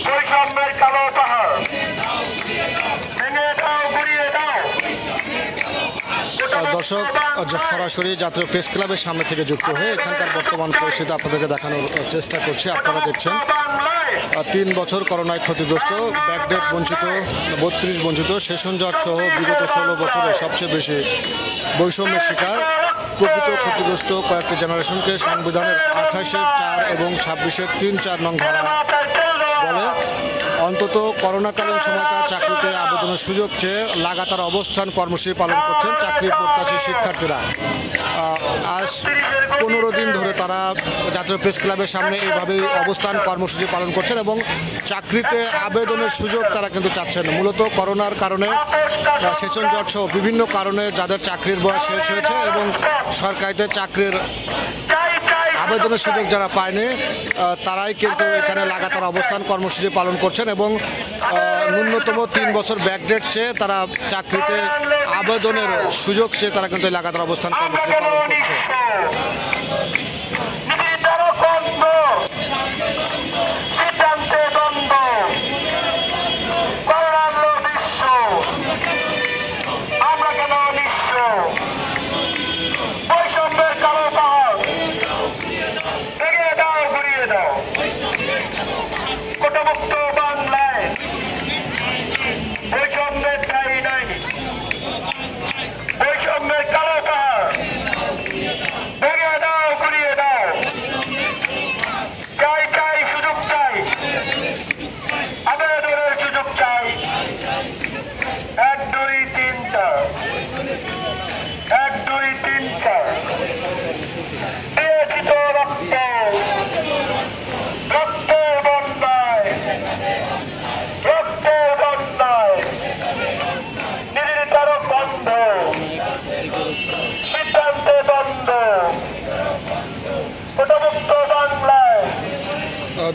বৈষম্যের কালো পাহাড় ভেঙে দাও, গুড়িয়ে দাও। দর্শক, সরাসরি জাতীয় প্রেস ক্লাবের সামনে থেকে যুক্ত হয়ে এখানকার বর্তমান পরিস্থিতি আপনাদেরকে দেখানোর চেষ্টা করছি। আপনারা দেখছেন 3 বছর করোনায় ক্ষতিগ্রস্ত, ব্যাকডেট বঞ্চিত, 32 বঞ্চিত, সেশন জট সহ বিগত 16 বছরে সবচেয়ে বেশি বৈষম্যের শিকার প্রকৃত ক্ষতিগ্রস্ত কয়েকটি জেনারেশনকে সংবিধানের 28-এর 4 এবং 26-এর 3-4 নং ধারা বলে অন্তত করোনাকালীন সময়টা চাকরিতে আবেদনের সুযোগ চেয়ে লাগাতার অবস্থান কর্মসূচি পালন করছেন চাকরি প্রত্যাশী শিক্ষার্থীরা। আজ 15 দিন ধরে তারা জাতীয় প্রেস ক্লাবের সামনে এইভাবেই অবস্থান কর্মসূচি পালন করছেন এবং চাকরিতে আবেদনের সুযোগ তারা কিন্তু চাচ্ছেন। মূলত করোনার কারণে, সেশন জট সহ বিভিন্ন কারণে যাদের চাকরির বয়স শেষ হয়েছে এবং সরকারিতে চাকরির আবেদনের সুযোগ যারা পায়নি তারাই কিন্তু এখানে লাগাতার অবস্থান কর্মসূচি পালন করছেন এবং ন্যূনতম 3 বছর ব্যাকডেট চেয়ে তারা চাকরিতে আবেদনের সুযোগ চেয়ে তারা কিন্তু লাগাতার অবস্থান কর্মসূচি পালন করছে।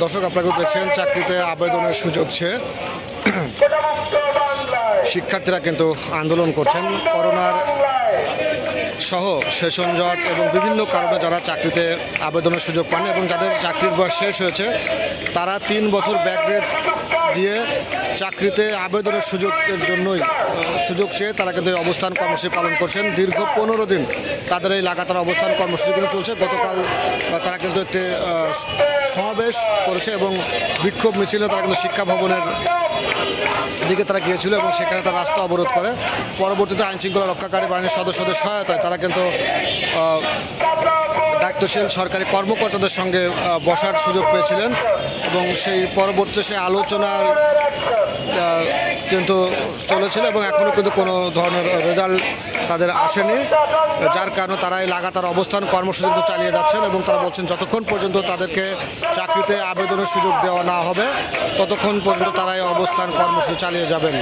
দর্শক, আপনাকে দেখছেন চাকরিতে আবেদনের সুযোগ চেয়ে শিক্ষার্থীরা কিন্তু আন্দোলন করছেন। করোনার সহ সেশন জট এবং বিভিন্ন কারণে যারা চাকরিতে আবেদনের সুযোগ পান এবং যাদের চাকরির বয়স শেষ হয়েছে তারা 3 বছর ব্যাকডেট দিয়ে চাকরিতে আবেদনের সুযোগের জন্যই সুযোগ চেয়ে তারা কিন্তু অবস্থান কর্মসূচি পালন করছেন। দীর্ঘ 15 দিন তাদের এই লাগাতার অবস্থান কর্মসূচি কিন্তু চলছে। গতকাল তারা কিন্তু একটি সমাবেশ করেছে এবং বিক্ষোভ মিছিলে তারা কিন্তু শিক্ষা ভবনের দিকে তারা গিয়েছিল এবং সেখানে তারা রাস্তা অবরোধ করে। পরবর্তীতে আইনশৃঙ্খলা রক্ষাকারী বাহিনীর সদস্যদের সহায়তায় তারা কিন্তু দায়িত্বশীল সরকারি কর্মকর্তাদের সঙ্গে বসার সুযোগ পেয়েছিলেন এবং সেই পরবর্তীতে সেই আলোচনার কিন্তু চলেছিল এবং এখনও কিন্তু কোনো ধরনের রেজাল্ট তাদের আসেনি, যার কারণে তারা এই লাগাতার অবস্থান কর্মসূচি কিন্তু চালিয়ে যাচ্ছেন এবং তারা বলছেন যতক্ষণ পর্যন্ত তাদেরকে চাকরিতে আবেদনের সুযোগ দেওয়া না হবে ততক্ষণ পর্যন্ত তারা এই অবস্থান কর্মসূচি চালিয়ে যাবেন।